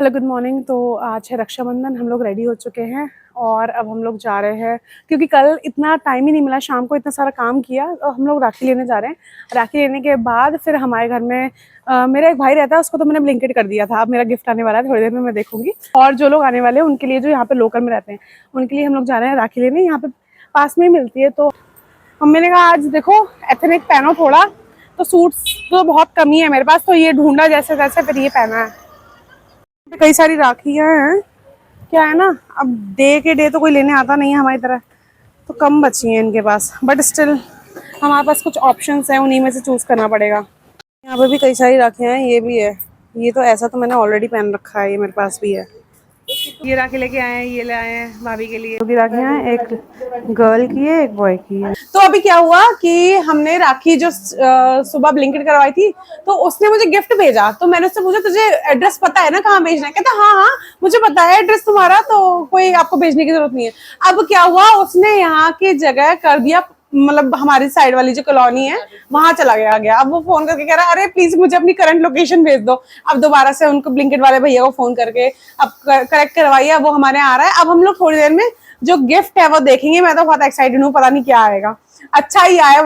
Hello good morning. तो आज है रक्षाबंधन, हम लोग रेडी हो चुके हैं और अब हम लोग जा रहे हैं क्योंकि कल इतना टाइम ही नहीं मिला, शाम को इतना सारा काम किया और हम लोग राखी लेने जा रहे हैं। राखी लेने के बाद फिर हमारे घर में मेरा एक भाई रहता है, उसको तो मैंने ब्लिंकिट कर दिया था। अब मेरा गिफ्ट आने वाला है, थोड़ी देर में मैं देखूंगी। और जो लोग आने वाले हैं उनके लिए, जो यहाँ पे लोकल में रहते हैं, उनके लिए हम लोग जा रहे हैं राखी लेने। यहाँ पे पास में ही मिलती है। तो मम्मी ने कहा आज देखो एथनिक पहनो थोड़ा, तो सूट्स तो बहुत कमी है मेरे पास, तो ये ढूंढा जैसे तैसे फिर ये पहना है। कई सारी राखियां हैं, क्या है ना, अब डे के डे तो कोई लेने आता नहीं है हमारी तरह, तो कम बची हैं इनके पास, बट स्टिल हमारे पास कुछ ऑप्शंस हैं, उन्हीं में से चूज करना पड़ेगा। यहाँ पे भी कई सारी राखियां हैं, ये भी है। ये तो ऐसा तो मैंने ऑलरेडी पहन रखा है, ये मेरे पास भी है। ये राखी लेके आए हैं, ये ले आए हैं भाभी के लिए। दो राखियां हैं, एक गर्ल की है एक बॉय की है। तो अभी क्या हुआ कि हमने राखी जो सुबह ब्लिंकिट करवाई थी, तो उसने मुझे गिफ्ट भेजा। तो मैंने उससे पूछा तुझे एड्रेस पता है ना कहाँ भेजना है? कहता हाँ हाँ मुझे पता है एड्रेस तुम्हारा, तो कोई आपको भेजने की जरूरत नहीं है। अब क्या हुआ, उसने यहाँ की जगह कर दिया, मतलब हमारी साइड वाली जो कॉलोनी है वहां चला गया। अब वो फोन करके कह रहा है अरे प्लीज मुझे अपनी करंट लोकेशन भेज दो। अब दोबारा से उनको ब्लिंकिट वाले भैया को फोन करके अब करेक्ट करवाइए, अब वो हमारे यहाँ आ रहा है। अब हम लोग थोड़ी देर में जो गिफ्ट है वो देखेंगे। मैं तो बहुत एक्साइटेड हूँ, पता नहीं क्या आएगा, अच्छा ही आया।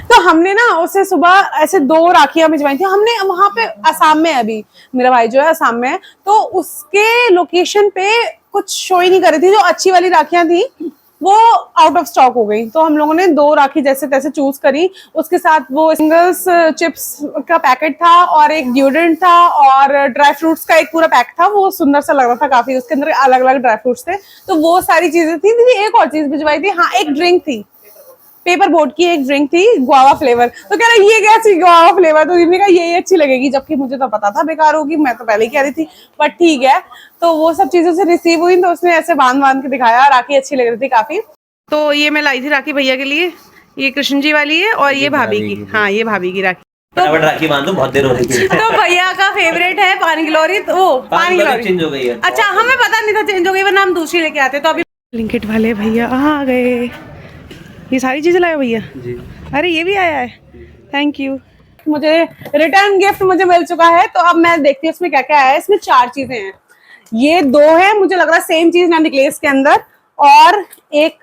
तो हमने ना उसे सुबह ऐसे 2 राखियां भिजवाई थी हमने वहां पे असम में। अभी मेरा भाई जो है असम में है, तो उसके लोकेशन पे कुछ शो ही नहीं कर रही थी। जो अच्छी वाली राखियां थी वो आउट ऑफ स्टॉक हो गई, तो हम लोगों ने 2 राखी जैसे तैसे चूज करी। उसके साथ वो सिंगल्स चिप्स का पैकेट था और एक डिओड्रेंट था और ड्राई फ्रूट्स का एक पूरा पैक था। वो सुंदर सा लग रहा था काफी, उसके अंदर अलग अलग ड्राई फ्रूट्स थे। तो वो सारी चीजें थी। एक और चीज भिजवाई थी, हाँ एक ड्रिंक थी, पेपर बोट की एक ड्रिंक थी गुआवा फ्लेवर। तो कह रहा ये क्या चीज गुआवा फ्लेवर? तो इन्होंने कहा ये अच्छी लगेगी, जबकि मुझे तो पता था बेकार होगी, मैं तो पहले ही कह रही थी, बट ठीक है। तो वो सब चीजें से रिसीव हुई, तो उसने ऐसे बांध बांध के दिखाया, राखी अच्छी लग रही थी काफी। तो ये मैं लाई थी राखी भैया के लिए, ये कृष्ण जी वाली है और ये भाभी की, हाँ ये भाभी की राखी। तो राखी बांधो, बहुत देर हो रही थी। तो भैया का फेवरेट है पानी की लोरी, तो वो पानी की लोरी चेंज हो गई है। अच्छा हमें पता नहीं था चेंज हो गई, वरना हम दूसरी लेके आते। तो अभी ब्लिंकिट वाले भैया आ गए। ये सारी चीजें लाए भैया जी। अरे ये भी आया है, थैंक यू। मुझे रिटर्न गिफ्ट मुझे मिल चुका है, तो अब मैं देखती हूँ इसमें क्या क्या है। इसमें 4 चीजें हैं, ये 2 है, मुझे लग रहा है सेम चीज ना नेकलेस के अंदर, और एक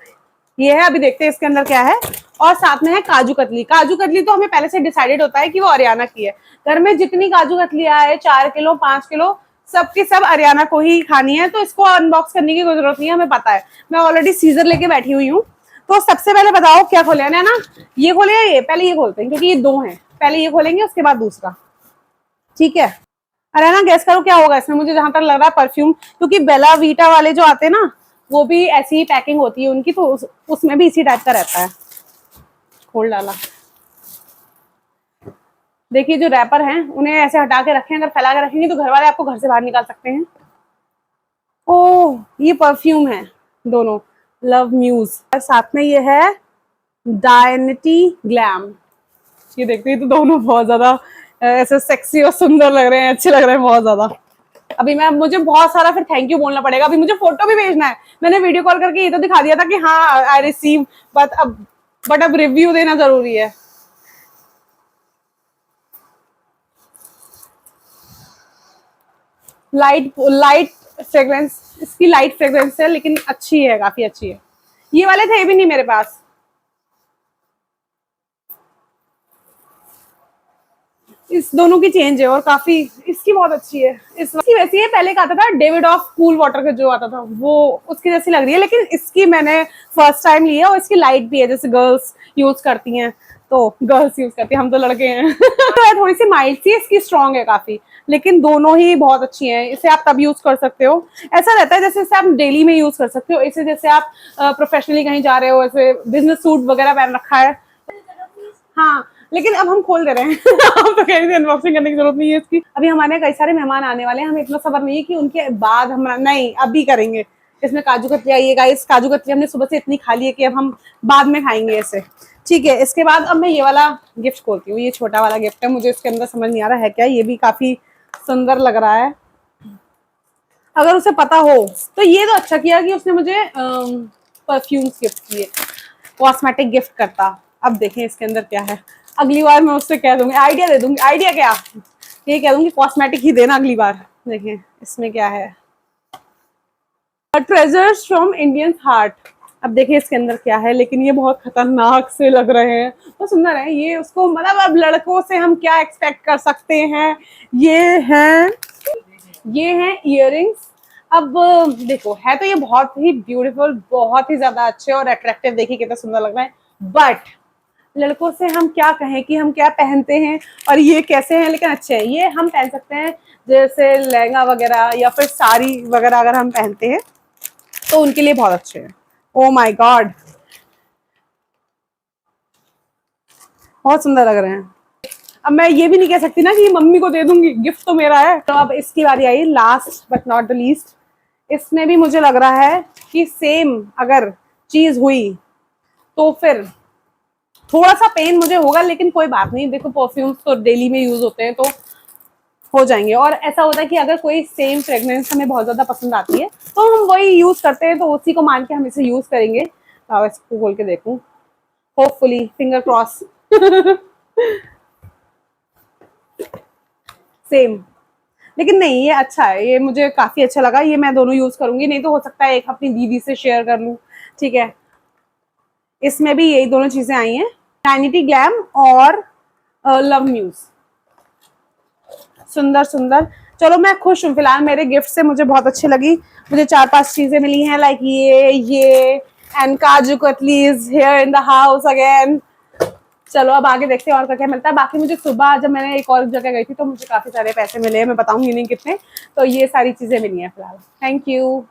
ये है। अभी देखते हैं इसके अंदर क्या है। और साथ में है काजू कतली। काजू कतली तो हमें पहले से डिसाइडेड होता है कि वो हरियाणा की है। घर में जितनी काजू कतली आए 4 किलो 5 किलो सबकी सब हरियाणा को ही खानी है, तो इसको अनबॉक्स करने की कोई जरूरत नहीं है, हमें पता है। मैं ऑलरेडी सीजर लेके बैठी हुई हूँ। तो सबसे पहले बताओ क्या खोले है ना, ये खोले या ये? पहले ये खोलते हैं क्योंकि ये 2 हैं, पहले ये खोलेंगे उसके बाद दूसरा, ठीक है? अरे ना गैस करो क्या होगा इसमें। मुझे जहां तक लग रहा है परफ्यूम, क्योंकि बेला वीटा वाले जो आते हैं ना वो भी ऐसी ही पैकिंग होती है उनकी, तो उसमें भी इसी टाइप का रहता है। खोल डाला, देखिए जो रैपर हैं उन्हें ऐसे हटा के रखें, अगर फैला के रखेंगे तो घर वाले आपको घर से बाहर निकाल सकते हैं। ओह ये परफ्यूम है दोनों, लव म्यूज। साथ में ये है डायनिटी ग्लैम। ये देखते ही तो दोनों बहुत ज्यादा ऐसे सेक्सी और सुंदर लग रहे हैं, अच्छे लग रहे हैं बहुत ज्यादा। अभी मुझे बहुत सारा फिर थैंक यू बोलना पड़ेगा। अभी मुझे फोटो भी भेजना है। मैंने वीडियो कॉल करके ये तो दिखा दिया था कि हाँ आई रिसीव, बट अब रिव्यू देना जरूरी है। लाइट फ्रेग्रेंस, इसकी लाइट फ्रेग्रेंस है लेकिन अच्छी है, काफी अच्छी है। ये वाले थे भी नहीं मेरे पास। इस दोनों की चेंज है और काफी, इसकी बहुत अच्छी है, इसकी वैसी है। पहले का आता था डेविड ऑफ कूल वाटर का जो आता था वो, उसकी जैसी लग रही है, लेकिन इसकी मैंने फर्स्ट टाइम ली है और इसकी लाइट भी है, जैसे गर्ल्स यूज करती हैं, तो गर्ल्स यूज करती हैं, हम तो लड़के हैं। तो थोड़ी सी माइल्ड सी, इसकी स्ट्रॉन्ग है काफी, लेकिन दोनों ही बहुत अच्छी हैं। इसे आप तब यूज कर सकते हो, ऐसा रहता है जैसे इसे आप डेली में यूज कर सकते हो। इसे जैसे आप प्रोफेशनली कहीं जा रहे हो, ऐसे बिजनेस सूट वगैरह पहन रखा है, हाँ। लेकिन अब हम खोल दे रहे हैं। हम तो कह रहे थे अनबॉक्सिंग करने की जरूरत नहीं है इसकी। अभी हमारे कई सारे मेहमान आने वाले हैं, हमें इतना सब्र नहीं है कि उनके बाद हम, नहीं अभी करेंगे। इसमें काजू कतली आई है गाइस, काजू कतली हमने सुबह से इतनी खा ली है कि अब हम बाद में खाएंगे ऐसे, ठीक है? इसके बाद अब मैं ये वाला गिफ्ट खोलती हूँ। ये छोटा वाला गिफ्ट है, मुझे इसके अंदर समझ नहीं आ रहा है क्या। ये भी काफी सुंदर लग रहा है, अगर उसे पता हो तो। ये तो अच्छा किया कि उसने मुझे परफ्यूम्स गिफ्ट किए, कॉस्मेटिक गिफ्ट करता। अब देखें इसके अंदर क्या है। अगली बार मैं उससे कह दूंगी, आइडिया दे दूंगी। आइडिया क्या, ये कह दूंगी कॉस्मेटिक ही देना अगली बार। देखिए इसमें क्या है, ट्रेजर्स फ्रॉम इंडियन हार्ट। अब देखिए इसके अंदर क्या है, लेकिन ये बहुत खतरनाक से लग रहे हैं, तो सुंदर है ये। उसको मतलब अब लड़कों से हम क्या एक्सपेक्ट कर सकते हैं। ये हैं इयररिंग्स। अब देखो है तो ये बहुत ही ब्यूटीफुल, बहुत ही ज्यादा अच्छे और अट्रैक्टिव, देखिए कितना सुंदर लग रहा है। बट लड़कों से हम क्या कहें कि हम क्या पहनते हैं और ये कैसे हैं, लेकिन अच्छे हैं। ये हम पहन सकते हैं जैसे लहंगा वगैरह या फिर साड़ी वगैरह अगर हम पहनते हैं तो उनके लिए बहुत अच्छे हैं। ओ माय गॉड, बहुत सुंदर लग रहे हैं। अब मैं ये भी नहीं कह सकती ना कि ये मम्मी को दे दूंगी, गिफ्ट तो मेरा है। तो अब इसकी बारी आई, last but not the least. इसमें भी मुझे लग रहा है कि सेम अगर चीज हुई तो फिर थोड़ा सा पेन मुझे होगा, लेकिन कोई बात नहीं। देखो परफ्यूम्स तो डेली में यूज होते हैं तो हो जाएंगे। और ऐसा होता है कि अगर कोई सेम फ्रेग्रेंस हमें बहुत ज्यादा पसंद आती है तो हम वही यूज करते हैं, तो उसी को मान के हम इसे यूज करेंगे। तो इसको खोल के देखूं, होपफुली, फिंगर क्रॉस। सेम, लेकिन नहीं ये अच्छा है, ये मुझे काफी अच्छा लगा। ये मैं दोनों यूज करूंगी, नहीं तो हो सकता है एक अपनी दीदी से शेयर कर लूं। ठीक है, इसमें भी यही दोनों चीजें आई हैं, वैनिटी ग्लैम और लव म्यूज। सुंदर सुंदर। चलो मैं खुश हूँ फिलहाल, मेरे गिफ्ट से मुझे बहुत अच्छी लगी। मुझे 4-5 चीजें मिली हैं, लाइक ये and kaju katlis here in the house again. चलो अब आगे देखते हैं और क्या क्या मिलता है। बाकी मुझे सुबह जब मैंने एक और जगह गई थी तो मुझे काफी सारे पैसे मिले हैं, मैं बताऊंगी नहीं कितने। तो ये सारी चीजें मिली हैं फिलहाल। Thank you.